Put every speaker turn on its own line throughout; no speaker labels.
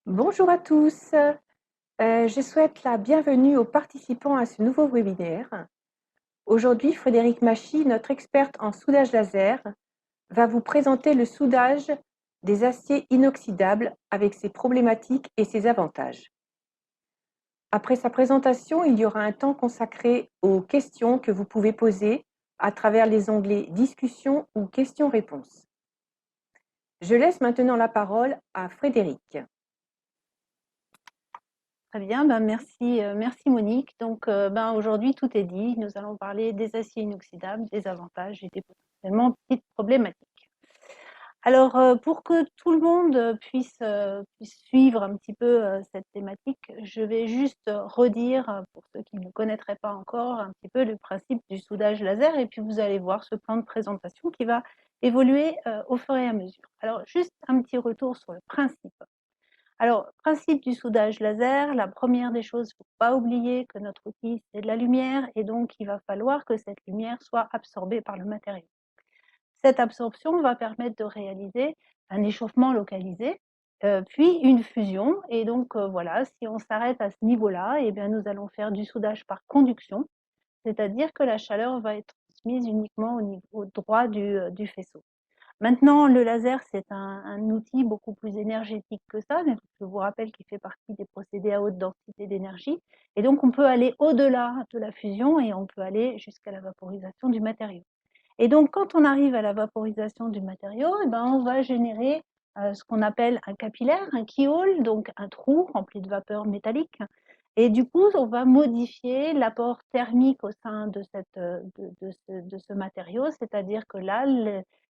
Bonjour à tous. Je souhaite la bienvenue aux participants à ce nouveau webinaire. Aujourd'hui, Frédéric Machy, notre experte en soudage laser, va vous présenter le soudage des aciers inoxydables avec ses problématiques et ses avantages. Après sa présentation, il y aura un temps consacré aux questions que vous pouvez poser à travers les onglets Discussion ou Questions-réponses. Je laisse maintenant la parole à Frédéric.
Très bien, merci, merci Monique. Donc, aujourd'hui, tout est dit. Nous allons parler des aciers inoxydables, des avantages et des potentiellement petites problématiques. Alors, pour que tout le monde puisse suivre un petit peu cette thématique, je vais juste redire, pour ceux qui ne connaîtraient pas encore, un petit peu le principe du soudage laser et puis vous allez voir ce plan de présentation qui va évoluer au fur et à mesure. Alors, juste un petit retour sur le principe. Alors, principe du soudage laser, la première des choses, il ne faut pas oublier que notre outil, c'est de la lumière et donc il va falloir que cette lumière soit absorbée par le matériau. Cette absorption va permettre de réaliser un échauffement localisé, puis une fusion. Et donc, voilà, si on s'arrête à ce niveau-là, eh bien, nous allons faire du soudage par conduction, c'est-à-dire que la chaleur va être transmise uniquement au niveau droit du faisceau. Maintenant, le laser, c'est un outil beaucoup plus énergétique que ça. Je vous rappelle qu'il fait partie des procédés à haute densité d'énergie. Et donc, on peut aller au-delà de la fusion et on peut aller jusqu'à la vaporisation du matériau. Et donc, quand on arrive à la vaporisation du matériau, eh ben, on va générer ce qu'on appelle un capillaire, un keyhole, donc un trou rempli de vapeur métallique. Et du coup, on va modifier l'apport thermique au sein de, de ce matériau, c'est-à-dire que là,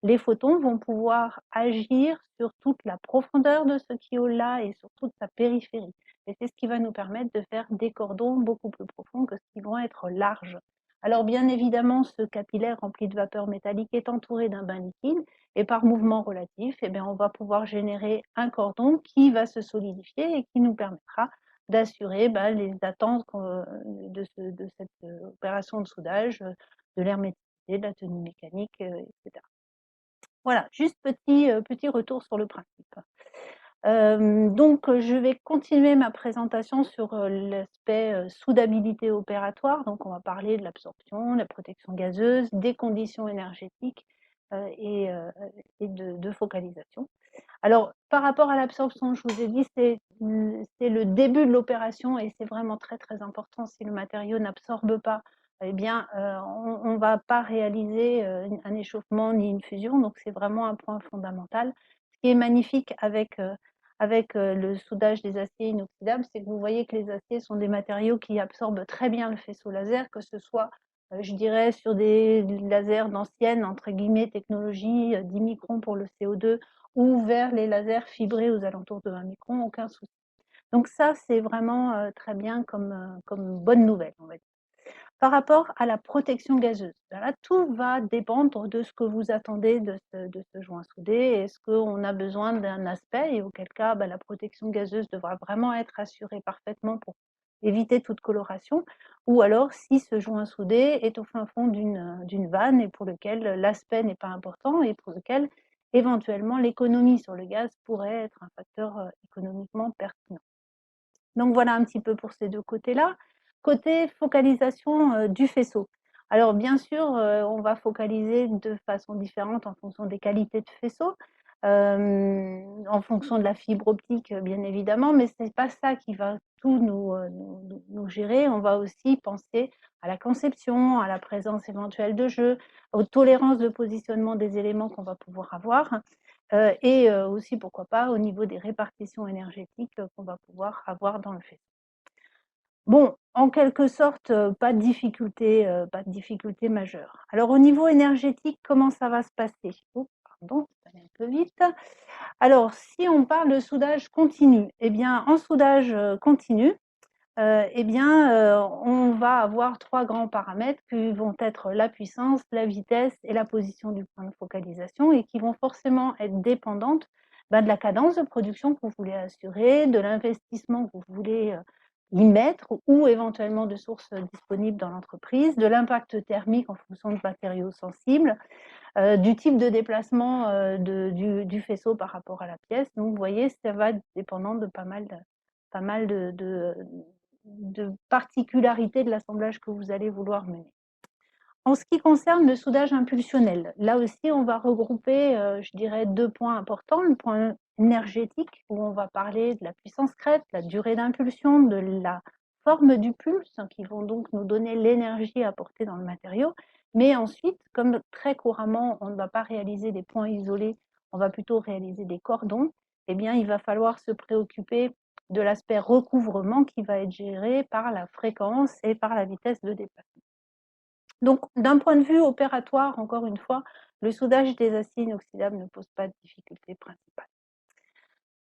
les photons vont pouvoir agir sur toute la profondeur de ce keyhole-là et sur toute sa périphérie. Et c'est ce qui va nous permettre de faire des cordons beaucoup plus profonds que ce qui vont être larges. Alors bien évidemment, ce capillaire rempli de vapeur métallique est entouré d'un bain liquide et par mouvement relatif, eh bien, on va pouvoir générer un cordon qui va se solidifier et qui nous permettra d'assurer les attentes de cette opération de soudage, de l'herméticité, de la tenue mécanique, etc. Voilà, juste petit retour sur le principe. Donc, je vais continuer ma présentation sur l'aspect soudabilité opératoire. Donc, on va parler de l'absorption, de la protection gazeuse, des conditions énergétiques et de focalisation. Alors, par rapport à l'absorption, je vous ai dit, c'est le début de l'opération et c'est vraiment très, très important. Si le matériau n'absorbe pas, eh bien, on ne va pas réaliser un échauffement ni une fusion. Donc, c'est vraiment un point fondamental. Ce qui est magnifique avec le soudage des aciers inoxydables, c'est que vous voyez que les aciers sont des matériaux qui absorbent très bien le faisceau laser, que ce soit, je dirais, sur des lasers d'ancienne, entre guillemets, technologie, 10 microns pour le CO2, ou vers les lasers fibrés aux alentours de 20 microns, aucun souci. Donc ça, c'est vraiment très bien comme bonne nouvelle, on va dire. Par rapport à la protection gazeuse, là, tout va dépendre de ce que vous attendez de ce joint soudé. Est-ce qu'on a besoin d'un aspect et auquel cas la protection gazeuse devra vraiment être assurée parfaitement pour éviter toute coloration, ou alors si ce joint soudé est au fin fond d'une vanne et pour lequel l'aspect n'est pas important et pour lequel éventuellement l'économie sur le gaz pourrait être un facteur économiquement pertinent. Donc voilà un petit peu pour ces deux côtés-là. Côté focalisation du faisceau. Alors bien sûr, on va focaliser de façon différente en fonction des qualités de faisceau, en fonction de la fibre optique, bien évidemment, mais ce n'est pas ça qui va tout nous gérer. On va aussi penser à la conception, à la présence éventuelle de jeux, aux tolérances de positionnement des éléments qu'on va pouvoir avoir et aussi, pourquoi pas, au niveau des répartitions énergétiques qu'on va pouvoir avoir dans le faisceau. Bon, en quelque sorte, pas de difficulté majeure. Alors au niveau énergétique, comment ça va se passer? Oh pardon, ça allait un peu vite. Alors si on parle de soudage continu, eh bien en soudage continu, eh bien, on va avoir 3 grands paramètres qui vont être la puissance, la vitesse et la position du point de focalisation et qui vont forcément être dépendantes de la cadence de production que vous voulez assurer, de l'investissement que vous voulez y mettre ou éventuellement de sources disponibles dans l'entreprise, de l'impact thermique en fonction de matériaux sensibles, du type de déplacement du faisceau par rapport à la pièce. Donc, vous voyez, ça va dépendant de pas mal de particularités de l'assemblage que vous allez vouloir mener. En ce qui concerne le soudage impulsionnel, là aussi, on va regrouper, je dirais, 2 points importants. Le point énergétique, où on va parler de la puissance crête, la durée d'impulsion, de la forme du pulse, qui vont donc nous donner l'énergie apportée dans le matériau. Mais ensuite, comme très couramment, on ne va pas réaliser des points isolés, on va plutôt réaliser des cordons, eh bien, il va falloir se préoccuper de l'aspect recouvrement qui va être géré par la fréquence et par la vitesse de déplacement. Donc, d'un point de vue opératoire, encore une fois, le soudage des aciers inoxydables ne pose pas de difficulté principale.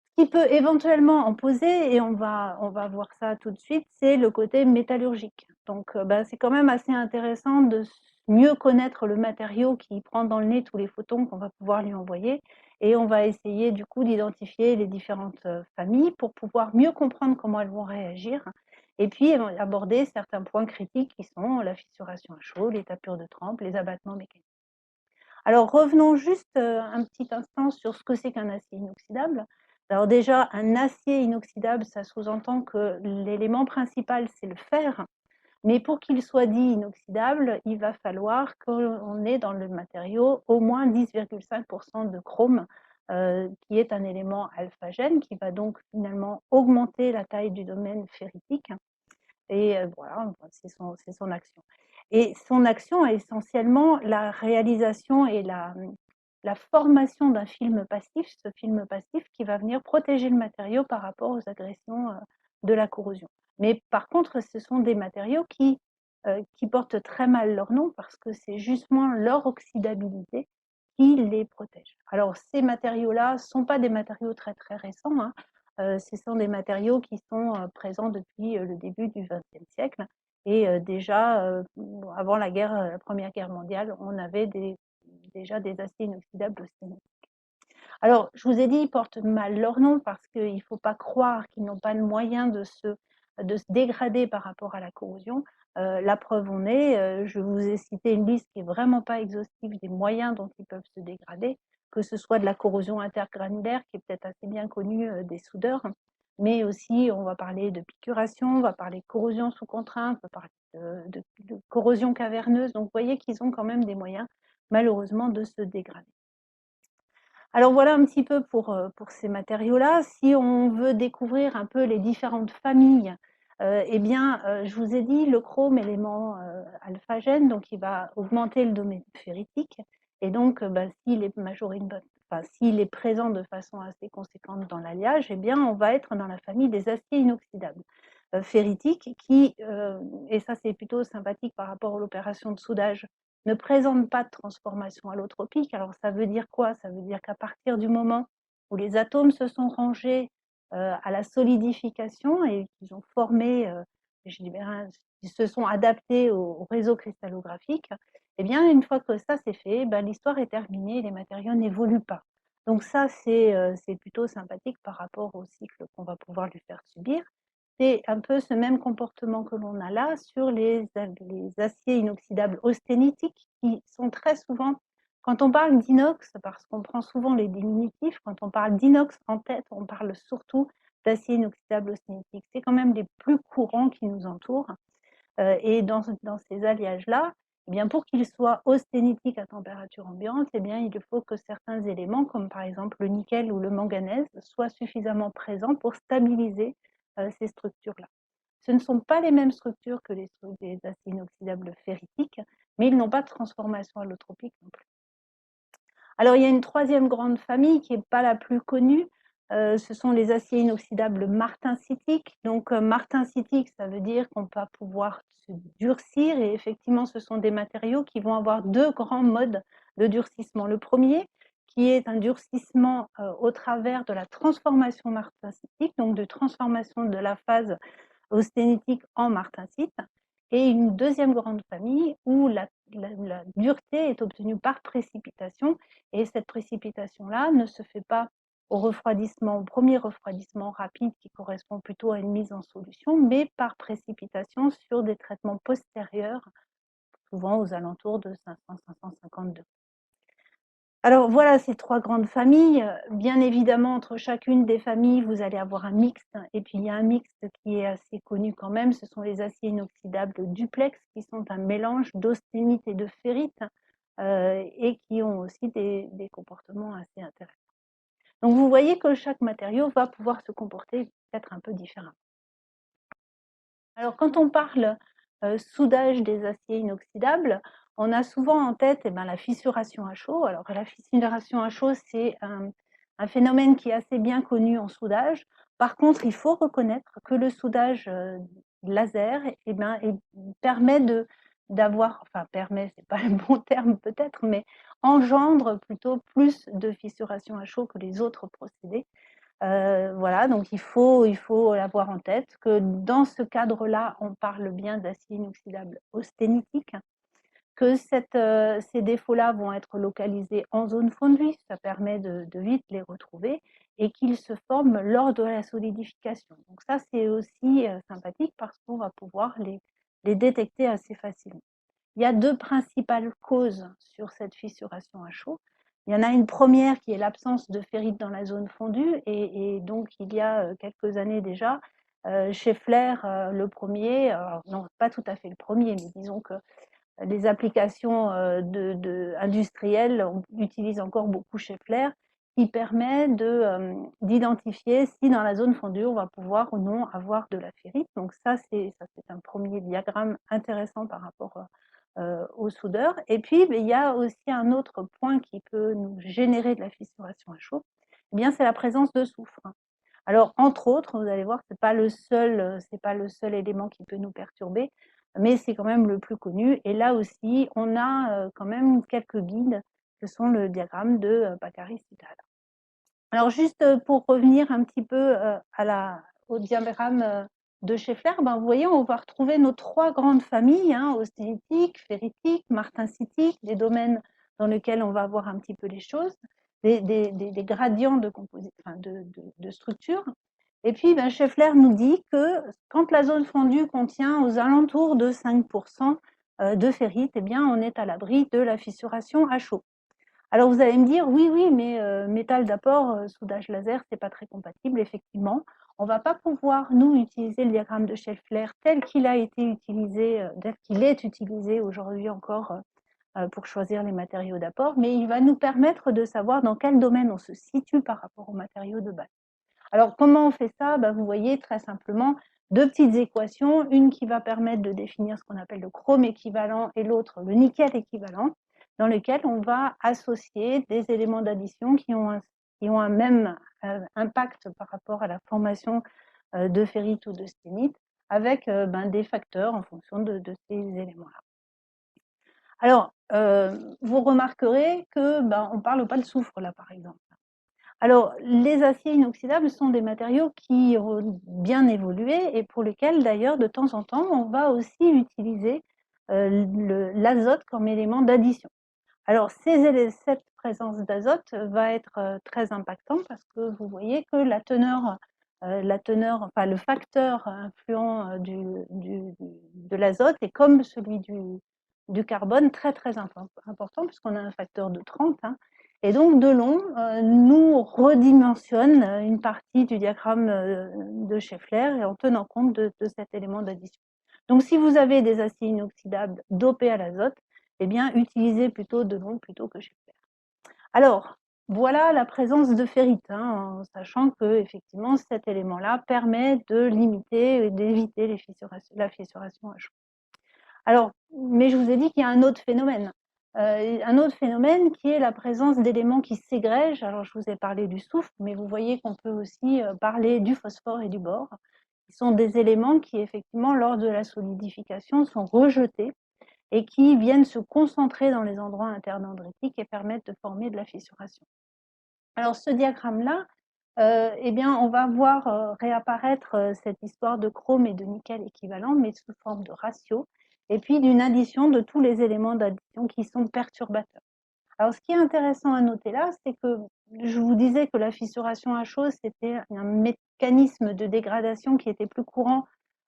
Ce qui peut éventuellement en poser, et on va voir ça tout de suite, c'est le côté métallurgique. Donc, c'est quand même assez intéressant de mieux connaître le matériau qui prend dans le nez tous les photons qu'on va pouvoir lui envoyer, et on va essayer du coup d'identifier les différentes familles pour pouvoir mieux comprendre comment elles vont réagir, et puis aborder certains points critiques qui sont la fissuration à chaud, les tapures de trempe, les abattements mécaniques. Alors revenons juste un petit instant sur ce que c'est qu'un acier inoxydable. Alors déjà, un acier inoxydable, ça sous-entend que l'élément principal, c'est le fer, mais pour qu'il soit dit inoxydable, il va falloir qu'on ait dans le matériau au moins 10,5% de chrome, qui est un élément alphagène, qui va donc finalement augmenter la taille du domaine ferritique. Et voilà, c'est son action. Et son action est essentiellement la réalisation et la formation d'un film passif, ce film passif qui va venir protéger le matériau par rapport aux agressions de la corrosion. Mais par contre, ce sont des matériaux qui portent très mal leur nom parce que c'est justement leur oxydabilité qui les protège. Alors ces matériaux-là ne sont pas des matériaux très très récents, hein. Ce sont des matériaux qui sont présents depuis le début du XXe siècle. Et déjà, avant la Première Guerre mondiale, on avait déjà des aciers inoxydables austeniques. Alors, je vous ai dit, ils portent mal leur nom parce qu'il ne faut pas croire qu'ils n'ont pas le moyen de se dégrader par rapport à la corrosion. La preuve en est, je vous ai cité une liste qui n'est vraiment pas exhaustive des moyens dont ils peuvent se dégrader, que ce soit de la corrosion intergranulaire, qui est peut-être assez bien connue des soudeurs, mais aussi on va parler de piquration, on va parler de corrosion sous contrainte, on va parler de corrosion caverneuse. Donc vous voyez qu'ils ont quand même des moyens, malheureusement, de se dégrader. Alors voilà un petit peu pour ces matériaux-là. Si on veut découvrir un peu les différentes familles, eh bien, je vous ai dit le chrome, élément alphagène, donc il va augmenter le domaine ferritique. Et donc, s'il est présent de façon assez conséquente dans l'alliage, eh bien, on va être dans la famille des aciers inoxydables ferritiques qui, et ça c'est plutôt sympathique par rapport à l'opération de soudage, ne présente pas de transformation allotropique. Alors ça veut dire quoi? Ça veut dire qu'à partir du moment où les atomes se sont rangés à la solidification et qu'ils ont formé, ils se sont adaptés au réseau cristallographique, eh bien une fois que ça c'est fait, l'histoire est terminée, les matériaux n'évoluent pas. Donc ça c'est plutôt sympathique par rapport au cycle qu'on va pouvoir lui faire subir. C'est un peu ce même comportement que l'on a là sur les aciers inoxydables austénitiques qui sont très souvent, quand on parle d'inox, parce qu'on prend souvent les diminutifs, quand on parle d'inox en tête, on parle surtout d'acier inoxydable austénitique. C'est quand même les plus courants qui nous entourent. Et dans ces alliages-là, eh bien, pour qu'ils soient austénitiques à température ambiante, eh bien, il faut que certains éléments, comme par exemple le nickel ou le manganèse, soient suffisamment présents pour stabiliser ces structures-là. Ce ne sont pas les mêmes structures que les aciers inoxydables ferritiques, mais ils n'ont pas de transformation allotropique non plus. Alors, il y a une troisième grande famille qui n'est pas la plus connue, ce sont les aciers inoxydables martensitiques. Donc, martensitique, ça veut dire qu'on va pouvoir se durcir, et effectivement, ce sont des matériaux qui vont avoir deux grands modes de durcissement. Le premier, qui est un durcissement au travers de la transformation martensitique, donc de transformation de la phase austénitique en martensite, et une deuxième grande famille où la dureté est obtenue par précipitation, et cette précipitation-là ne se fait pas au refroidissement, au premier refroidissement rapide qui correspond plutôt à une mise en solution, mais par précipitation sur des traitements postérieurs, souvent aux alentours de 500-550 degrés. Alors voilà ces 3 grandes familles. Bien évidemment, entre chacune des familles, vous allez avoir un mixte et puis il y a un mixte qui est assez connu quand même, ce sont les aciers inoxydables duplex qui sont un mélange d'austénite et de ferrite, et qui ont aussi des comportements assez intéressants. Donc vous voyez que chaque matériau va pouvoir se comporter peut-être un peu différemment. Alors quand on parle, soudage des aciers inoxydables, on a souvent en tête la fissuration à chaud. Alors la fissuration à chaud, c'est un phénomène qui est assez bien connu en soudage. Par contre, il faut reconnaître que le soudage, laser permet d'avoir, enfin permet, c'est pas le bon terme peut-être, mais engendre plutôt plus de fissuration à chaud que les autres procédés. Voilà, donc il faut l'avoir en tête que dans ce cadre-là, on parle bien d'acier inoxydable austénitique, que ces défauts-là vont être localisés en zone fondue, ça permet de vite les retrouver et qu'ils se forment lors de la solidification. Donc ça, c'est aussi sympathique parce qu'on va pouvoir les détecter assez facilement. Il y a 2 principales causes sur cette fissuration à chaud. Il y en a une première qui est l'absence de ferrite dans la zone fondue et donc il y a quelques années déjà, Schaeffler, le premier, non pas tout à fait le premier, mais disons que les applications industrielles utilisent encore beaucoup Schaeffler, qui permet d'identifier si dans la zone fondue on va pouvoir ou non avoir de la ferrite. Donc ça c'est un premier diagramme intéressant par rapport au soudeur. Et puis, il y a aussi un autre point qui peut nous générer de la fissuration à chaud, c'est la présence de soufre. Alors, entre autres, vous allez voir, c'est pas le seul élément qui peut nous perturber, mais c'est quand même le plus connu. Et là aussi, on a quand même quelques guides, ce sont le diagramme de Bakary-Sital. Alors, juste pour revenir un petit peu au diagramme de Schaeffler, vous voyez, on va retrouver nos 3 grandes familles, austénitique, ferritique, martensitique, des domaines dans lesquels on va voir un petit peu les choses, des gradients de structure. Et puis, Schaeffler nous dit que quand la zone fondue contient aux alentours de 5% de ferrite, on est à l'abri de la fissuration à chaud. Alors vous allez me dire, oui, mais métal d'apport, soudage laser, c'est pas très compatible, effectivement. On va pas pouvoir, nous, utiliser le diagramme de Schaeffler tel qu'il a été utilisé, tel qu'il est utilisé aujourd'hui encore pour choisir les matériaux d'apport, mais il va nous permettre de savoir dans quel domaine on se situe par rapport aux matériaux de base. Alors comment on fait ça? Vous voyez très simplement 2 petites équations, une qui va permettre de définir ce qu'on appelle le chrome équivalent et l'autre le nickel équivalent, dans lequel on va associer des éléments d'addition qui ont un même impact par rapport à la formation de ferrite ou de sténite, avec des facteurs en fonction de ces éléments-là. Alors, vous remarquerez que on parle pas de soufre là, par exemple. Alors, les aciers inoxydables sont des matériaux qui ont bien évolué et pour lesquels, d'ailleurs, de temps en temps, on va aussi utiliser l'azote comme élément d'addition. Alors, cette présence d'azote va être très impactante parce que vous voyez que le facteur influent de l'azote est comme celui du carbone très très important puisqu'on a un facteur de 30. Et donc Delon nous redimensionne une partie du diagramme de Schaeffler et en tenant compte de cet élément d'addition. Donc si vous avez des aciers inoxydables dopés à l'azote, utilisez plutôt Delon plutôt que Schaeffler. Alors, voilà la présence de ferrite, en sachant que effectivement cet élément-là permet de limiter et d'éviter la fissuration à chaud. Alors, mais je vous ai dit qu'il y a un autre phénomène. Qui est la présence d'éléments qui ségrègent. Alors, je vous ai parlé du soufre, mais vous voyez qu'on peut aussi parler du phosphore et du bore, qui sont des éléments qui, effectivement, lors de la solidification, sont rejetés et qui viennent se concentrer dans les endroits interdendritiques et permettent de former de la fissuration. Alors, ce diagramme-là, on va voir réapparaître cette histoire de chrome et de nickel équivalent, mais sous forme de ratio, et puis d'une addition de tous les éléments d'addition qui sont perturbateurs. Alors, ce qui est intéressant à noter là, c'est que je vous disais que la fissuration à chaud, c'était un mécanisme de dégradation qui était plus courant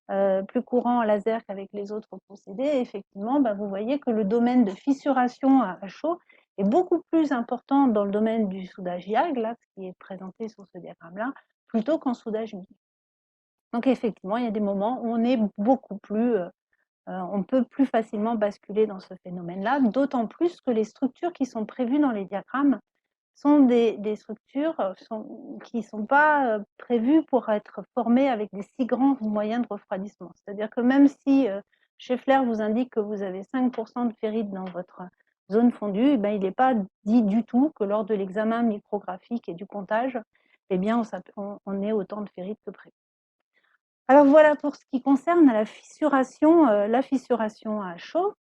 en laser qu'avec les autres procédés. Et effectivement, vous voyez que le domaine de fissuration à chaud est beaucoup plus important dans le domaine du soudage YAG, là, qui est présenté sur ce diagramme-là, plutôt qu'en soudage MIG. Donc effectivement, il y a des moments où on est beaucoup plus, on peut plus facilement basculer dans ce phénomène-là, d'autant plus que les structures qui sont prévues dans les diagrammes sont des structures qui ne sont pas prévues pour être formées avec des si grands moyens de refroidissement. C'est-à-dire que même si Scheffler vous indique que vous avez 5% de ferrite dans votre zone fondue, il n'est pas dit du tout que lors de l'examen micrographique et du comptage, on ait autant de ferrite que prévu. Alors voilà pour ce qui concerne la fissuration à chaud.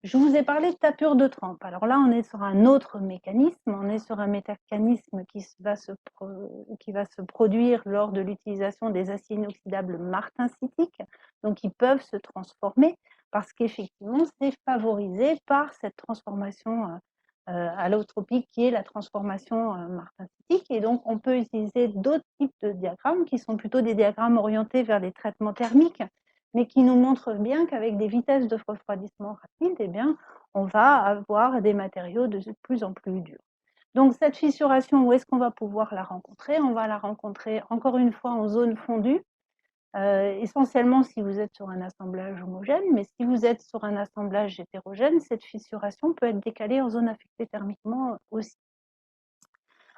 Je vous ai parlé de tapure de trempe. Alors là, on est sur un autre mécanisme. On est sur un mécanisme qui va se produire lors de l'utilisation des aciers inoxydables martensitiques, donc qui peuvent se transformer parce qu'effectivement, c'est favorisé par cette transformation allotropique qui est la transformation martensitique. Et donc, on peut utiliser d'autres types de diagrammes qui sont plutôt des diagrammes orientés vers les traitements thermiques, mais qui nous montrent bien qu'avec des vitesses de refroidissement rapides, on va avoir des matériaux de plus en plus durs. Donc, cette fissuration, où est-ce qu'on va pouvoir la rencontrer? On va la rencontrer encore une fois en zone fondue, essentiellement si vous êtes sur un assemblage homogène, mais si vous êtes sur un assemblage hétérogène, cette fissuration peut être décalée en zone affectée thermiquement aussi.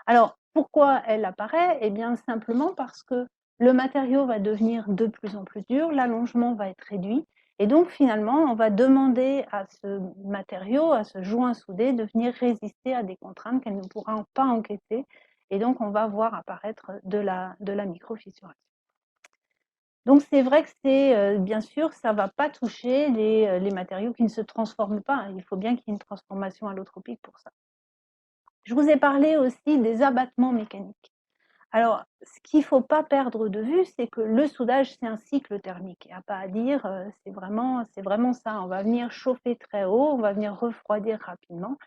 Alors, pourquoi elle apparaît? Eh bien, simplement parce que le matériau va devenir de plus en plus dur, l'allongement va être réduit, et donc finalement, on va demander à ce matériau, à ce joint soudé, de venir résister à des contraintes qu'elle ne pourra pas encaisser, et donc on va voir apparaître de la microfissuration. Donc c'est vrai que c'est, bien sûr, ça ne va pas toucher les matériaux qui ne se transforment pas. Il faut bien qu'il y ait une transformation allotropique pour ça. Je vous ai parlé aussi des abattements mécaniques. Alors, ce qu'il ne faut pas perdre de vue, c'est que le soudage, c'est un cycle thermique. Il n'y a pas à dire, c'est vraiment ça. On va venir chauffer très haut, on va venir refroidir rapidement.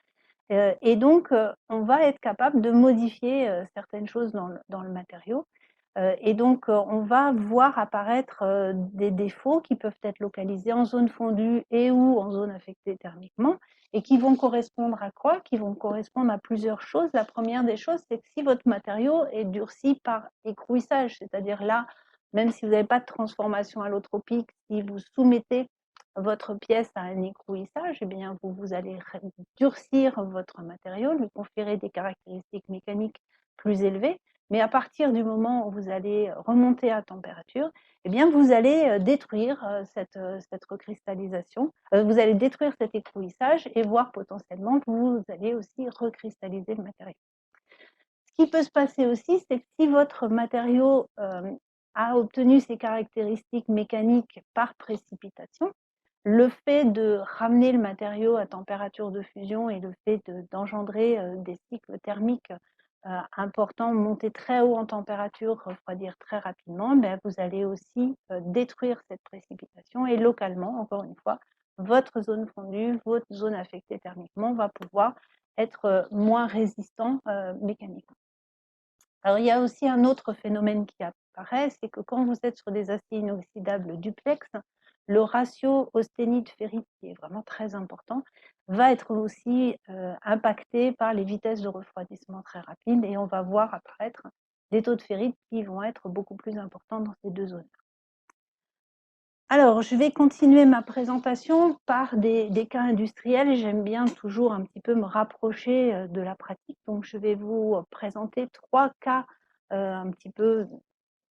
Et donc, on va être capable de modifier certaines choses dans le matériau. Et donc, on va voir apparaître des défauts qui peuvent être localisés en zone fondue et ou en zone affectée thermiquement, et qui vont correspondre à quoi? Qui vont correspondre à plusieurs choses. La première des choses, c'est que si votre matériau est durci par écrouissage, c'est-à-dire là, même si vous n'avez pas de transformation allotropique, si vous soumettez votre pièce à un écrouissage, vous allez durcir votre matériau, lui conférer des caractéristiques mécaniques plus élevées. Mais à partir du moment où vous allez remonter à température, vous allez détruire cette recristallisation, vous allez détruire cet écrouissage et voir potentiellement que vous allez aussi recristalliser le matériau. Ce qui peut se passer aussi, c'est que si votre matériau a obtenu ses caractéristiques mécaniques par précipitation, le fait de ramener le matériau à température de fusion et le fait d'engendrer des cycles thermiques importants, monter très haut en température, refroidir très rapidement, vous allez aussi détruire cette précipitation et localement, encore une fois, votre zone fondue, votre zone affectée thermiquement va pouvoir être moins résistant mécaniquement. Alors, il y a aussi un autre phénomène qui apparaît, c'est que quand vous êtes sur des aciers inoxydables duplex, le ratio austénite-ferrite, qui est vraiment très important, va être aussi impacté par les vitesses de refroidissement très rapides, et on va voir apparaître des taux de ferrite qui vont être beaucoup plus importants dans ces deux zones. Alors, je vais continuer ma présentation par des cas industriels, et j'aime bien toujours un petit peu me rapprocher de la pratique. Donc, je vais vous présenter 3 cas un petit peu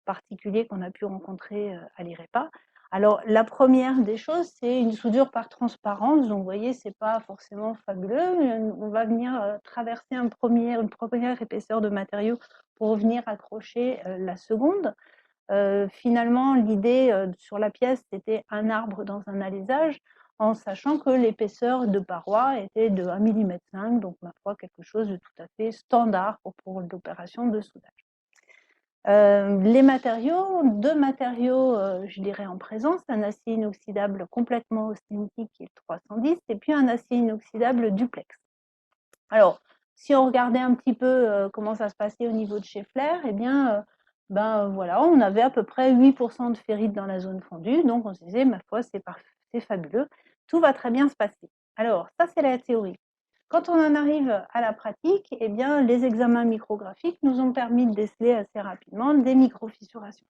particuliers qu'on a pu rencontrer à l'IREPA. Alors, la première des choses, c'est une soudure par transparence. Donc, vous voyez, ce n'est pas forcément fabuleux. On va venir traverser une première épaisseur de matériau pour venir accrocher la seconde. Finalement, l'idée sur la pièce, c'était un arbre dans un alésage, en sachant que l'épaisseur de paroi était de 1,5 mm, donc ma foi, quelque chose de tout à fait standard pour l'opération de soudage. Les matériaux, 2 matériaux, je dirais en présence, un acier inoxydable complètement austenitique qui est le 310, et puis un acier inoxydable duplex. Alors, Si on regardait un petit peu comment ça se passait au niveau de chez Flair, eh bien, voilà, on avait à peu près 8% de ferrite dans la zone fondue, donc on se disait, ma foi, c'est fabuleux, tout va très bien se passer. Alors, ça, c'est la théorie. Quand on en arrive à la pratique, eh bien, les examens micrographiques nous ont permis de déceler assez rapidement des microfissurations.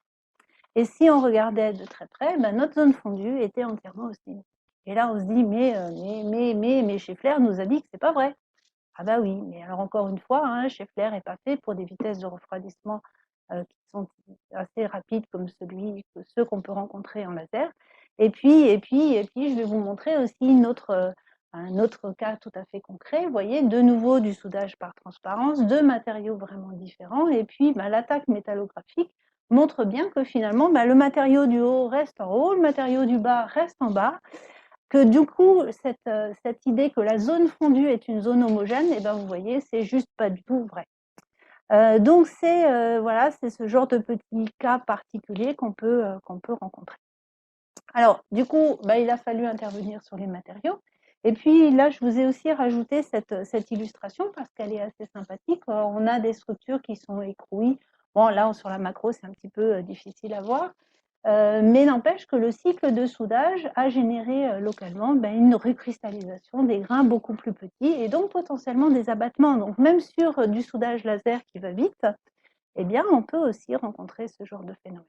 Et si on regardait de très près, notre zone fondue était entièrement austinitique. Et là, on se dit, mais chez Flair nous a dit que c'est pas vrai. Ah bah oui, mais alors encore une fois, chez Flair n'est pas fait pour des vitesses de refroidissement qui sont assez rapides comme ceux qu'on peut rencontrer en laser. Et puis, je vais vous montrer aussi un autre cas tout à fait concret. Vous voyez, de nouveau du soudage par transparence, deux matériaux vraiment différents. Et puis, l'attaque métallographique montre bien que finalement, le matériau du haut reste en haut, le matériau du bas reste en bas, que du coup, cette idée que la zone fondue est une zone homogène, eh ben, vous voyez, c'est juste pas du tout vrai. Donc voilà, c'est ce genre de petit cas particulier qu'on peut rencontrer. Alors, du coup, il a fallu intervenir sur les matériaux. Et puis là, je vous ai aussi rajouté cette illustration parce qu'elle est assez sympathique. On a des structures qui sont écrouées. Bon, là, sur la macro, c'est un petit peu difficile à voir. Mais n'empêche que le cycle de soudage a généré localement une recristallisation des grains beaucoup plus petits et donc potentiellement des abattements. Donc même sur du soudage laser qui va vite, eh bien, on peut aussi rencontrer ce genre de phénomène.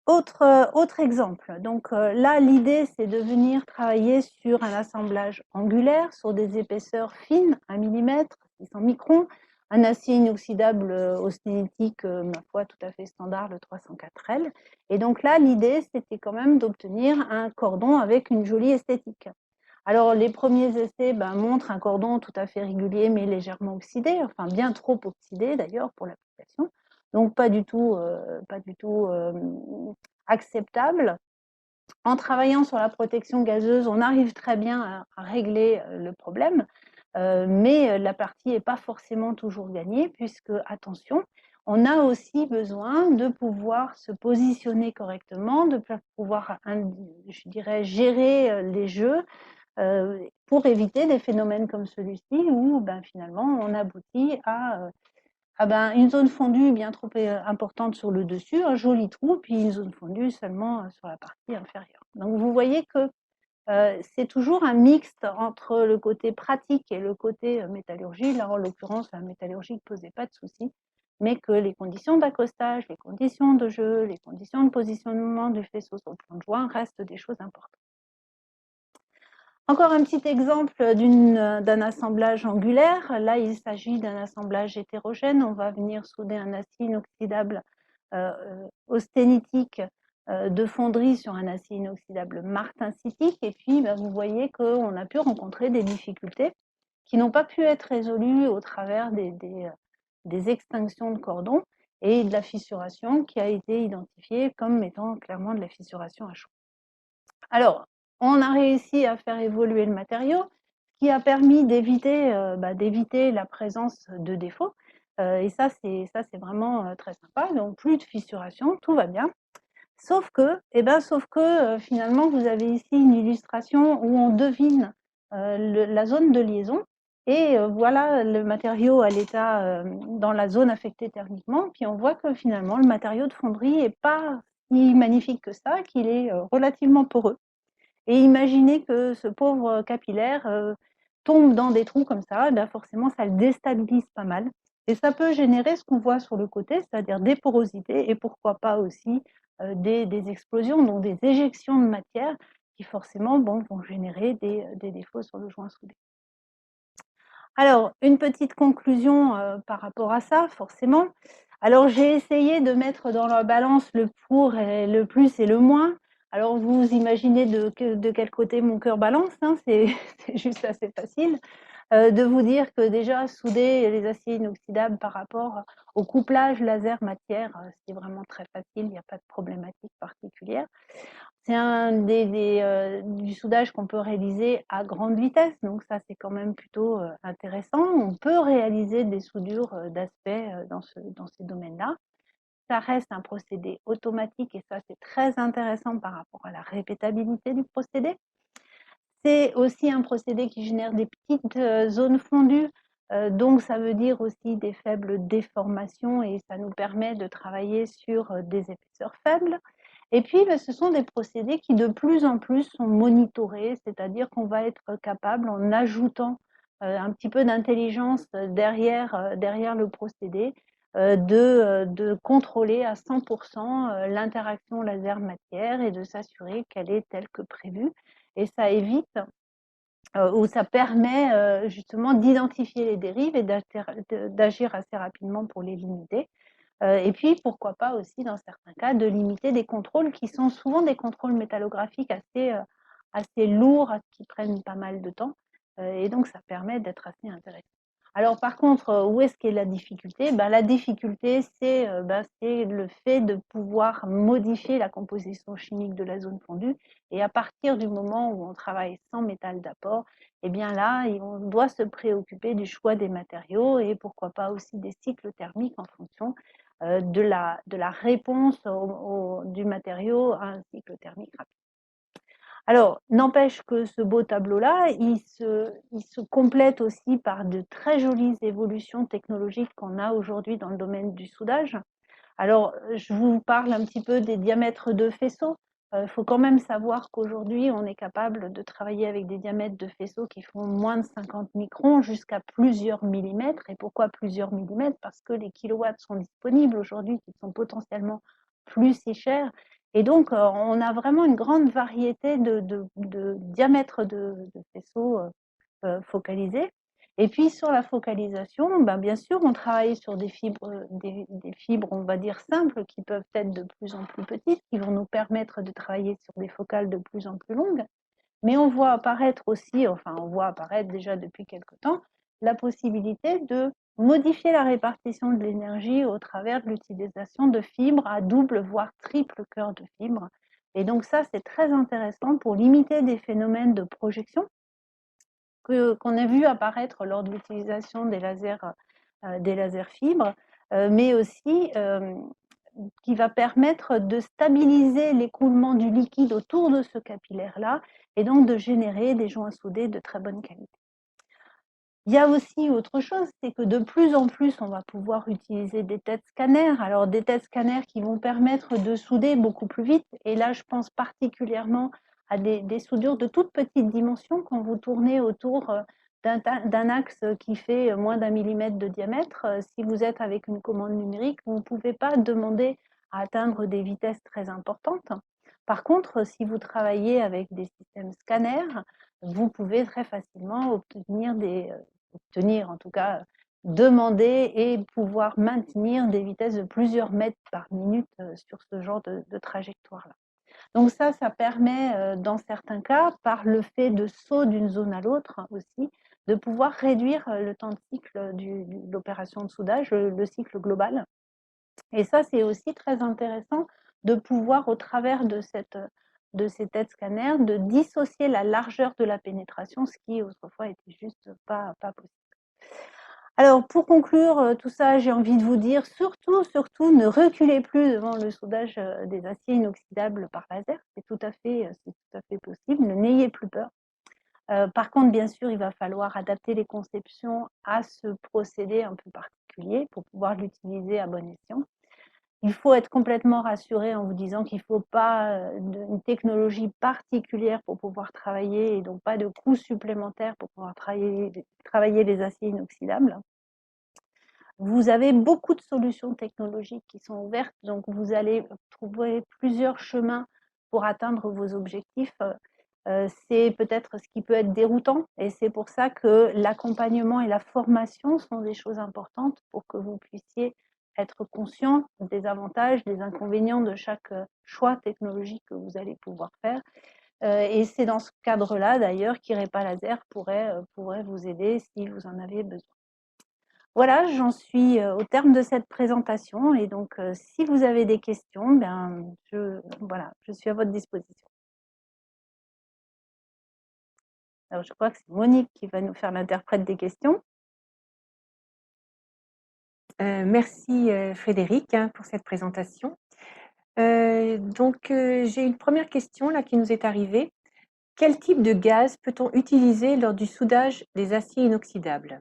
Autre exemple, donc là l'idée c'est de venir travailler sur un assemblage angulaire sur des épaisseurs fines, 1 mm, 600 microns, un acier inoxydable austenitique, ma foi tout à fait standard, le 304L. Et donc là l'idée c'était quand même d'obtenir un cordon avec une jolie esthétique. Alors les premiers essais montrent un cordon tout à fait régulier mais légèrement oxydé, enfin bien trop oxydé d'ailleurs pour l'application. Donc pas du tout acceptable. En travaillant sur la protection gazeuse, on arrive très bien à régler le problème, mais la partie n'est pas forcément toujours gagnée puisque, attention, on a aussi besoin de pouvoir se positionner correctement, de pouvoir, je dirais, gérer les jeux pour éviter des phénomènes comme celui-ci où finalement on aboutit à une zone fondue bien trop importante sur le dessus, un joli trou, puis une zone fondue seulement sur la partie inférieure. Donc vous voyez que c'est toujours un mixte entre le côté pratique et le côté métallurgie. Là, en l'occurrence, la métallurgie ne posait pas de soucis, mais que les conditions d'accostage, les conditions de jeu, les conditions de positionnement du faisceau sur le plan de joint restent des choses importantes. Encore un petit exemple d'un assemblage angulaire. Là, il s'agit d'un assemblage hétérogène. On va venir souder un acier inoxydable austenitique de fonderie sur un acier inoxydable martensitique. Et puis, vous voyez qu'on a pu rencontrer des difficultés qui n'ont pas pu être résolues au travers des extinctions de cordons et de la fissuration qui a été identifiée comme étant clairement de la fissuration à chaud. Alors, on a réussi à faire évoluer le matériau, ce qui a permis d'éviter la présence de défauts. Et ça, c'est vraiment très sympa. Donc, plus de fissuration, tout va bien. Sauf que finalement, vous avez ici une illustration où on devine la zone de liaison. Et voilà le matériau à l'état dans la zone affectée thermiquement. Puis on voit que finalement, le matériau de fonderie n'est pas si magnifique que ça, qu'il est relativement poreux. Et imaginez que ce pauvre capillaire tombe dans des trous comme ça, forcément ça le déstabilise pas mal. Et ça peut générer ce qu'on voit sur le côté, c'est-à-dire des porosités et pourquoi pas aussi des explosions, donc des éjections de matière qui forcément vont générer des défauts sur le joint soudé. Alors, une petite conclusion par rapport à ça, forcément. Alors, j'ai essayé de mettre dans la balance le pour et le plus et le moins. Alors, vous imaginez de quel côté mon cœur balance, c'est juste assez facile. De vous dire que déjà, souder les aciers inoxydables par rapport au couplage laser-matière, c'est vraiment très facile, il n'y a pas de problématique particulière. C'est du soudage qu'on peut réaliser à grande vitesse, donc ça c'est quand même plutôt intéressant. On peut réaliser des soudures d'aspect dans ces domaines-là. Ça reste un procédé automatique et ça c'est très intéressant par rapport à la répétabilité du procédé. C'est aussi un procédé qui génère des petites zones fondues Donc ça veut dire aussi des faibles déformations et ça nous permet de travailler sur des épaisseurs faibles. Et puis, ce sont des procédés qui de plus en plus sont monitorés, c'est-à-dire qu'on va être capable, en ajoutant un petit peu d'intelligence derrière le procédé, de contrôler à 100% l'interaction laser-matière et de s'assurer qu'elle est telle que prévue. Et ça évite ou ça permet justement d'identifier les dérives et d'agir assez rapidement pour les limiter. Et puis, pourquoi pas aussi, dans certains cas, de limiter des contrôles qui sont souvent des contrôles métallographiques assez lourds, qui prennent pas mal de temps. Et donc, ça permet d'être assez intéressant. Alors, par contre, où est-ce qu'est la difficulté? La difficulté, c'est le fait de pouvoir modifier la composition chimique de la zone fondue. Et à partir du moment où on travaille sans métal d'apport, eh bien là, on doit se préoccuper du choix des matériaux et pourquoi pas aussi des cycles thermiques en fonction de la réponse du matériau à un cycle thermique rapide. Alors, n'empêche que ce beau tableau-là, il se complète aussi par de très jolies évolutions technologiques qu'on a aujourd'hui dans le domaine du soudage. Alors, je vous parle un petit peu des diamètres de faisceaux. Il faut quand même savoir qu'aujourd'hui, on est capable de travailler avec des diamètres de faisceaux qui font moins de 50 microns jusqu'à plusieurs millimètres. Et pourquoi plusieurs millimètres? Parce que les kilowatts sont disponibles aujourd'hui, qui sont potentiellement plus si chers. Et donc, on a vraiment une grande variété de diamètres de faisceaux focalisés. Et puis sur la focalisation, bien sûr, on travaille sur des fibres, on va dire simples, qui peuvent être de plus en plus petites, qui vont nous permettre de travailler sur des focales de plus en plus longues. Mais on voit apparaître aussi, enfin on voit apparaître déjà depuis quelque temps, la possibilité de modifier la répartition de l'énergie au travers de l'utilisation de fibres à double, voire triple cœur de fibre. Et donc ça, c'est très intéressant pour limiter des phénomènes de projection qu'on a vu apparaître lors de l'utilisation des lasers fibres, mais aussi qui va permettre de stabiliser l'écoulement du liquide autour de ce capillaire-là et donc de générer des joints soudés de très bonne qualité. Il y a aussi autre chose, c'est que de plus en plus, on va pouvoir utiliser des têtes scanners. Alors, des têtes scanners qui vont permettre de souder beaucoup plus vite. Et là, je pense particulièrement à des soudures de toute petite dimension quand vous tournez autour d'un axe qui fait moins d'1 millimètre de diamètre. Si vous êtes avec une commande numérique, vous ne pouvez pas demander à atteindre des vitesses très importantes. Par contre, si vous travaillez avec des systèmes scanners, vous pouvez très facilement obtenir en tout cas, demander et pouvoir maintenir des vitesses de plusieurs mètres par minute sur ce genre de trajectoire-là. Donc ça permet dans certains cas, par le fait de saut d'une zone à l'autre aussi, de pouvoir réduire le temps de cycle de l'opération de soudage, le cycle global. Et ça, c'est aussi très intéressant de pouvoir, au travers de ces têtes scanners, de dissocier la largeur de la pénétration, ce qui autrefois était juste pas possible. Alors, pour conclure tout ça, j'ai envie de vous dire, surtout, ne reculez plus devant le soudage des aciers inoxydables par laser. C'est tout à fait possible. N'ayez plus peur. Par contre, bien sûr, il va falloir adapter les conceptions à ce procédé un peu particulier pour pouvoir l'utiliser à bon escient. Il faut être complètement rassuré en vous disant qu'il ne faut pas une technologie particulière pour pouvoir travailler et donc pas de coûts supplémentaires pour pouvoir travailler les aciers inoxydables. Vous avez beaucoup de solutions technologiques qui sont ouvertes, donc vous allez trouver plusieurs chemins pour atteindre vos objectifs. C'est peut-être ce qui peut être déroutant et c'est pour ça que l'accompagnement et la formation sont des choses importantes pour que vous puissiez être conscient des avantages, des inconvénients de chaque choix technologique que vous allez pouvoir faire. Et c'est dans ce cadre-là, d'ailleurs, qu'IREPA Laser pourrait vous aider si vous en avez besoin. Voilà, j'en suis au terme de cette présentation et donc si vous avez des questions, je suis à votre disposition. Alors je crois que c'est Monique qui va nous faire l'interprète des questions.
Merci Frédéric pour cette présentation. J'ai une première question là qui nous est arrivée. Quel type de gaz peut-on utiliser lors du soudage des aciers inoxydables?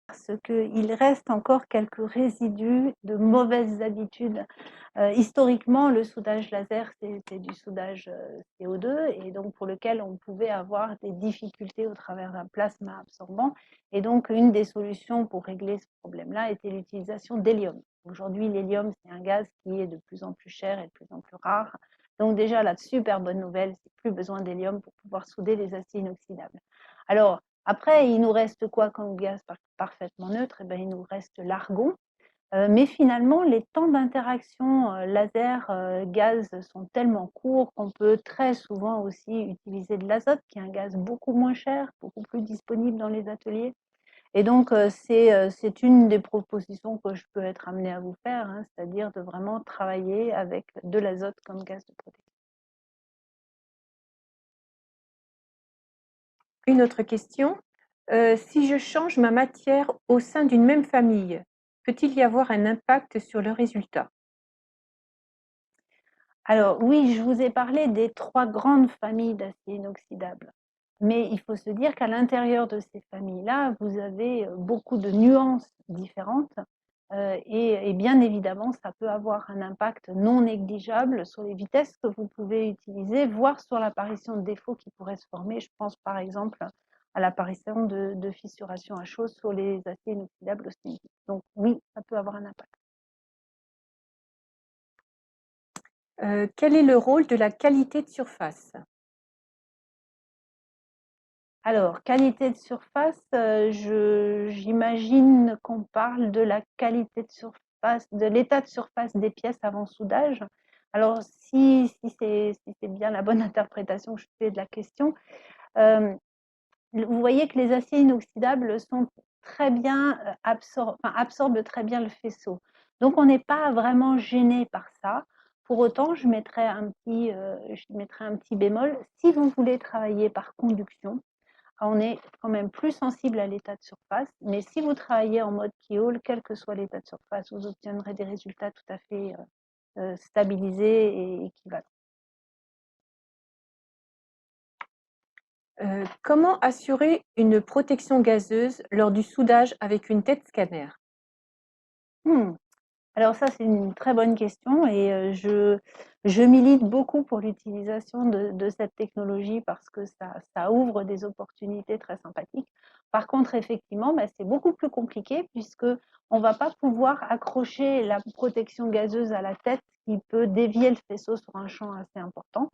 parce qu'il reste encore quelques résidus de mauvaises habitudes. Historiquement, le soudage laser, c'était du soudage CO2 et donc pour lequel on pouvait avoir des difficultés au travers d'un plasma absorbant. Et donc, une des solutions pour régler ce problème-là était l'utilisation d'hélium. Aujourd'hui, l'hélium, c'est un gaz qui est de plus en plus cher et de plus en plus rare. Donc déjà, la super bonne nouvelle, c'est plus besoin d'hélium pour pouvoir souder les aciers inoxydables. Alors, après, il nous reste quoi comme gaz parfaitement neutre? Eh bien, il nous reste l'argon. Mais finalement, les temps d'interaction laser-gaz sont tellement courts qu'on peut très souvent aussi utiliser de l'azote, qui est un gaz beaucoup moins cher, beaucoup plus disponible dans les ateliers. Et donc, c'est une des propositions que je peux être amenée à vous faire, hein, c'est-à-dire de vraiment travailler avec de l'azote comme gaz de protection.
Une autre question. Si je change ma matière au sein d'une même famille, peut-il y avoir un impact sur le résultat?
Alors oui, je vous ai parlé des 3 grandes familles d'acier inoxydable. Mais il faut se dire qu'à l'intérieur de ces familles-là, vous avez beaucoup de nuances différentes. Et bien évidemment, ça peut avoir un impact non négligeable sur les vitesses que vous pouvez utiliser, voire sur l'apparition de défauts qui pourraient se former. Je pense par exemple à l'apparition de fissuration à chaud sur les aciers inoxydables austenitiques. Donc oui, ça peut avoir un impact.
Quel est le rôle de la qualité de surface?
Alors, qualité de surface, j'imagine qu'on parle de la qualité de surface, de l'état de surface des pièces avant soudage. Alors, si c'est bien la bonne interprétation que je fais de la question, vous voyez que les aciers inoxydables sont très bien absorbent très bien le faisceau. Donc, on n'est pas vraiment gêné par ça. Pour autant, je mettrais un petit bémol. Si vous voulez travailler par conduction, on est quand même plus sensible à l'état de surface, mais si vous travaillez en mode keyhole, quel que soit l'état de surface, vous obtiendrez des résultats tout à fait stabilisés et équivalents.
Comment assurer une protection gazeuse lors du soudage avec une tête scanner?
Hmm. Alors ça, c'est une très bonne question et je milite beaucoup pour l'utilisation de cette technologie parce que ça ouvre des opportunités très sympathiques. Par contre, effectivement, c'est beaucoup plus compliqué puisque on ne va pas pouvoir accrocher la protection gazeuse à la tête qui peut dévier le faisceau sur un champ assez important.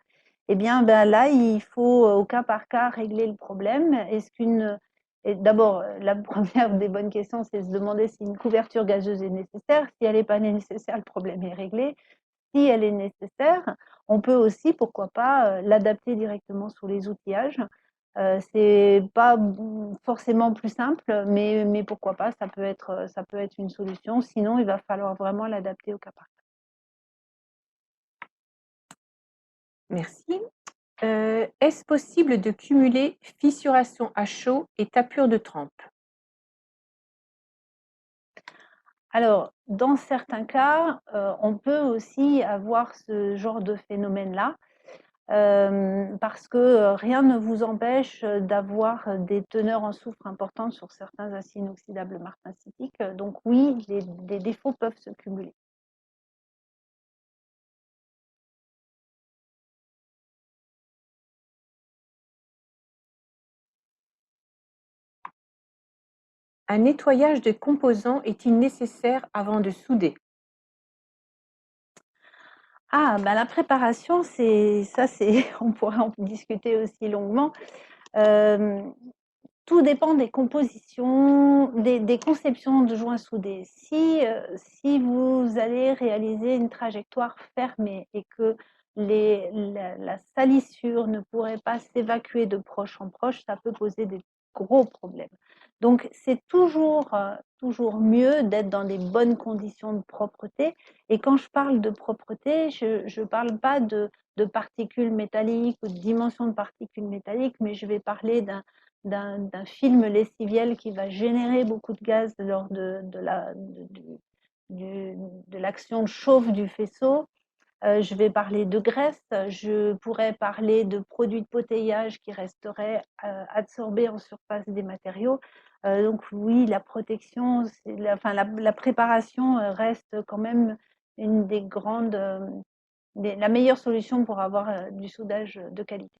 Eh bien, là, il faut au cas par cas régler le problème. D'abord, la première des bonnes questions, c'est de se demander si une couverture gazeuse est nécessaire. Si elle n'est pas nécessaire, le problème est réglé. Si elle est nécessaire, on peut aussi, pourquoi pas, l'adapter directement sous les outillages. C'est pas forcément plus simple, mais pourquoi pas, ça peut être une solution. Sinon, il va falloir vraiment l'adapter au cas par cas.
Merci. Est-ce possible de cumuler fissuration à chaud et tapure de trempe?
Alors, dans certains cas, on peut aussi avoir ce genre de phénomène-là, parce que rien ne vous empêche d'avoir des teneurs en soufre importantes sur certains aciers inoxydables martensitique. Donc oui, les défauts peuvent se cumuler.
Un nettoyage de composants est-il nécessaire avant de souder?
Ah, la préparation, on pourrait en discuter aussi longuement. Tout dépend des compositions, des conceptions de joints soudés. Si vous allez réaliser une trajectoire fermée et que la salissure ne pourrait pas s'évacuer de proche en proche, ça peut poser des gros problèmes. Donc, c'est toujours mieux d'être dans des bonnes conditions de propreté. Et quand je parle de propreté, je ne parle pas de particules métalliques ou de dimension de particules métalliques, mais je vais parler d'un film lessiviel qui va générer beaucoup de gaz lors de l'action chauffe du faisceau. Je vais parler de graisse, je pourrais parler de produits de potayage qui resteraient absorbés en surface des matériaux. Donc oui, la protection, la préparation reste quand même une des grandes, la meilleure solution pour avoir du soudage de qualité.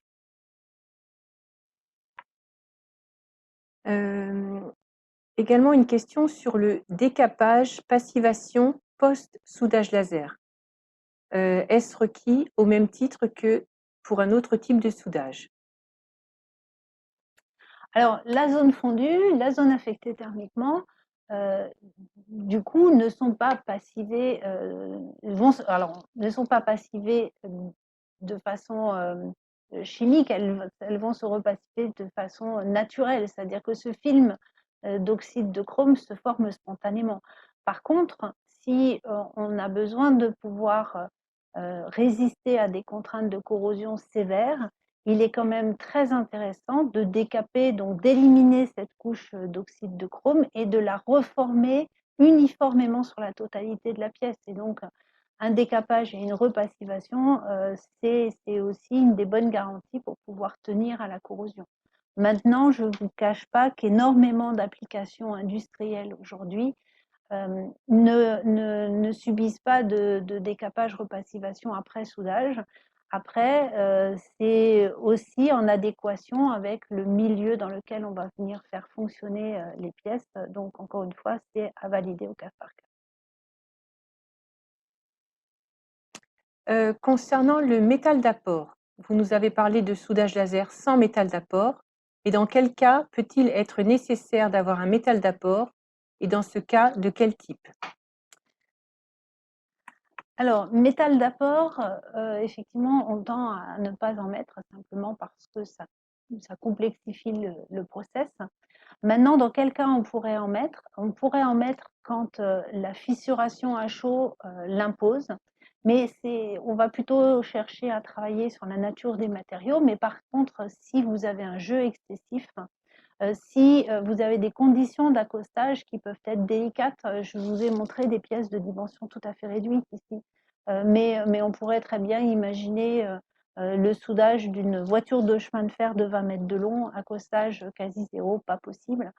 Également une question sur le décapage, passivation, post-soudage laser. Est-ce requis au même titre que pour un autre type de soudage?
Alors, la zone fondue, la zone affectée thermiquement, du coup, ne sont pas passivées, ne sont pas passivées de façon chimique, elles vont se repassiver de façon naturelle, c'est-à-dire que ce film d'oxyde de chrome se forme spontanément. Par contre, si on a besoin de pouvoir résister à des contraintes de corrosion sévères, il est quand même très intéressant de décaper, donc d'éliminer cette couche d'oxyde de chrome et de la reformer uniformément sur la totalité de la pièce. Et donc, un décapage et une repassivation, c'est aussi une des bonnes garanties pour pouvoir tenir à la corrosion. Maintenant, je ne vous cache pas qu'énormément d'applications industrielles aujourd'hui ne subissent pas de décapage, repassivation après soudage. Après, c'est aussi en adéquation avec le milieu dans lequel on va venir faire fonctionner les pièces. Donc, encore une fois, c'est à valider au cas par cas.
Concernant le métal d'apport, vous nous avez parlé de soudage laser sans métal d'apport. Et dans quel cas peut-il être nécessaire d'avoir un métal d'apport? Et dans ce cas, de quel type?
Alors, métal d'apport, effectivement, on tend à ne pas en mettre simplement parce que ça complexifie le process. Maintenant, dans quel cas on pourrait en mettre? On pourrait en mettre quand la fissuration à chaud l'impose, mais on va plutôt chercher à travailler sur la nature des matériaux. Mais par contre, si vous avez un jeu excessif, si vous avez des conditions d'accostage qui peuvent être délicates, je vous ai montré des pièces de dimension tout à fait réduite ici, mais on pourrait très bien imaginer le soudage d'une voiture de chemin de fer de 20 mètres de long, accostage quasi zéro, pas possible.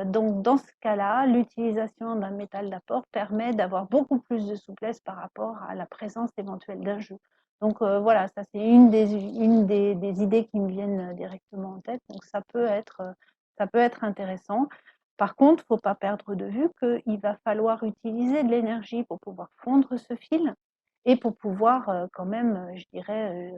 Donc dans ce cas-là, l'utilisation d'un métal d'apport permet d'avoir beaucoup plus de souplesse par rapport à la présence éventuelle d'un jeu. Donc voilà, ça c'est une des idées qui me viennent directement en tête. Donc ça peut être intéressant. Par contre, il ne faut pas perdre de vue qu'il va falloir utiliser de l'énergie pour pouvoir fondre ce fil et pour pouvoir quand même, je dirais,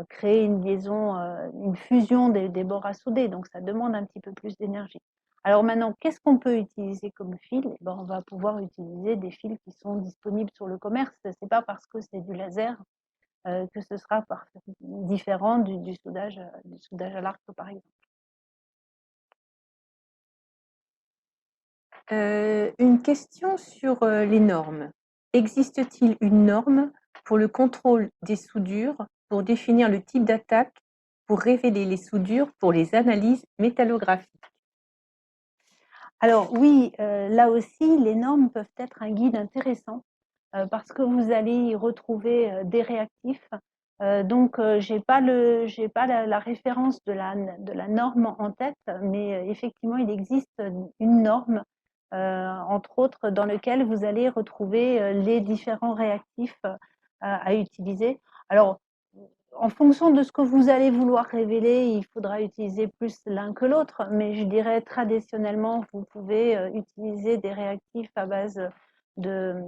créer une liaison, une fusion des bords à souder. Donc ça demande un petit peu plus d'énergie. Alors maintenant, qu'est-ce qu'on peut utiliser comme fil? Eh ben, on va pouvoir utiliser des fils qui sont disponibles sur le commerce. Ce n'est pas parce que c'est du laser que ce sera différent du soudage à l'arc, par exemple.
Une question sur les normes. Existe-t-il une norme pour le contrôle des soudures, pour définir le type d'attaque, pour révéler les soudures, pour les analyses métallographiques?
Alors oui, là aussi, les normes peuvent être un guide intéressant parce que vous allez y retrouver des réactifs. Donc, j'ai pas la référence de la norme en tête, mais effectivement, il existe une norme, entre autres, dans lequel vous allez retrouver les différents réactifs à utiliser. Alors, en fonction de ce que vous allez vouloir révéler, il faudra utiliser plus l'un que l'autre, mais je dirais traditionnellement, vous pouvez utiliser des réactifs à base de,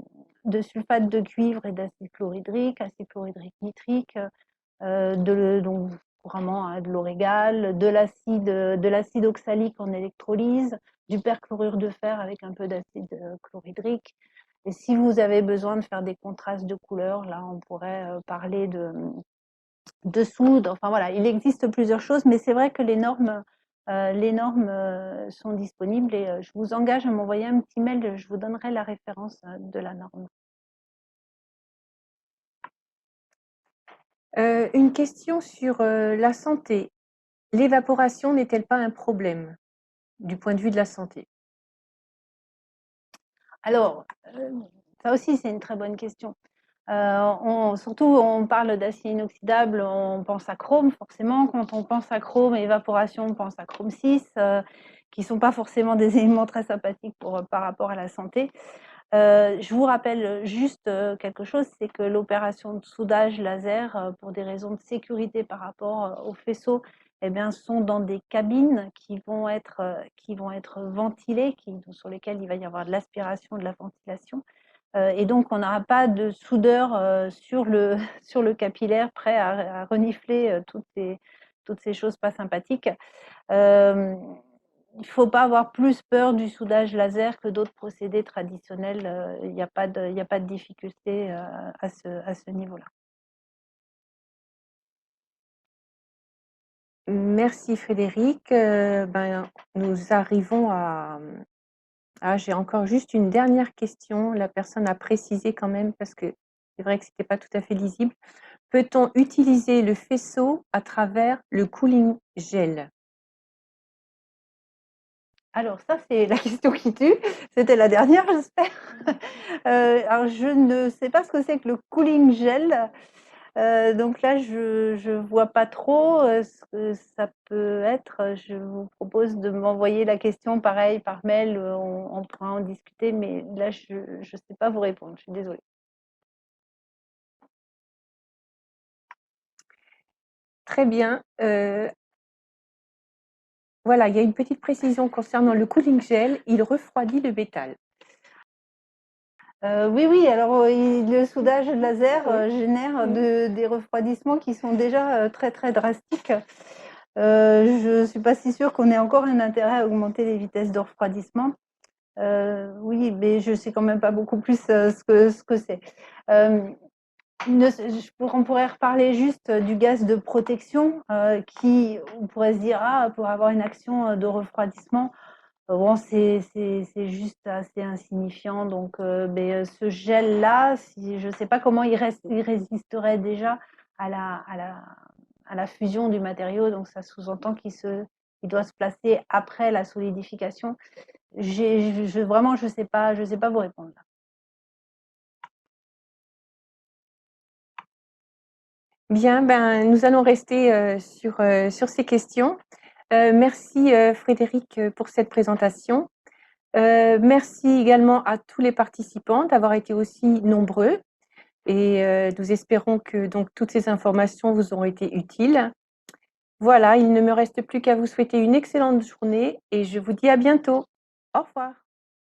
sulfate de cuivre et d'acide chlorhydrique nitrique, donc couramment de l'Orégal, de l'acide oxalique en électrolyse, du perchlorure de fer avec un peu d'acide chlorhydrique. Et si vous avez besoin de faire des contrastes de couleurs, là on pourrait parler de soude. Enfin voilà, il existe plusieurs choses, mais c'est vrai que les normes sont disponibles et je vous engage à m'envoyer un petit mail, je vous donnerai la référence de la norme.
Une question sur la santé. L'évaporation n'est-elle pas un problème du point de vue de la santé?
Alors, ça aussi c'est une très bonne question. Surtout, on parle d'acier inoxydable, on pense à chrome forcément. Quand on pense à chrome et évaporation, on pense à chrome 6. sont pas forcément des éléments très sympathiques par rapport à la santé. Je vous rappelle juste quelque chose, c'est que l'opération de soudage laser, pour des raisons de sécurité par rapport au faisceau, eh bien, sont dans des cabines qui vont être ventilées, sur lesquelles il va y avoir de l'aspiration, de la ventilation. Et donc, on n'aura pas de soudeur sur le, sur le capillaire prêt à renifler toutes ces choses pas sympathiques. Il ne faut pas avoir plus peur du soudage laser que d'autres procédés traditionnels. Il n'y a pas de difficulté à ce niveau-là.
Merci Frédéric. Nous arrivons à... Ah, j'ai encore juste une dernière question. La personne a précisé quand même, parce que c'est vrai que ce n'était pas tout à fait lisible. Peut-on utiliser le faisceau à travers le cooling gel?
Alors ça, c'est la question qui tue. C'était la dernière, j'espère. Alors je ne sais pas ce que c'est que le cooling gel. Donc là, je vois pas trop ce que ça peut être. Je vous propose de m'envoyer la question pareil par mail, on pourra en discuter, mais là, je sais pas vous répondre, je suis désolée.
Très bien. Voilà, il y a une petite précision concernant le cooling gel. Il refroidit le métal.
Oui, alors le soudage laser génère des refroidissements qui sont déjà très très drastiques. Je ne suis pas si sûre qu'on ait encore un intérêt à augmenter les vitesses de refroidissement. Oui, mais je ne sais quand même pas beaucoup plus ce que c'est. On pourrait reparler juste du gaz de protection qui, on pourrait se dire, pour avoir une action de refroidissement, bon, c'est juste assez insignifiant. Donc, ce gel-là, je ne sais pas comment il résisterait déjà à la fusion du matériau. Donc, ça sous-entend qu'il doit se placer après la solidification. Vraiment, je sais pas vous répondre.
Bien, nous allons rester sur ces questions. Merci Frédéric pour cette présentation. Merci également à tous les participants d'avoir été aussi nombreux et nous espérons que donc toutes ces informations vous auront été utiles. Voilà, il ne me reste plus qu'à vous souhaiter une excellente journée et je vous dis à bientôt. Au revoir.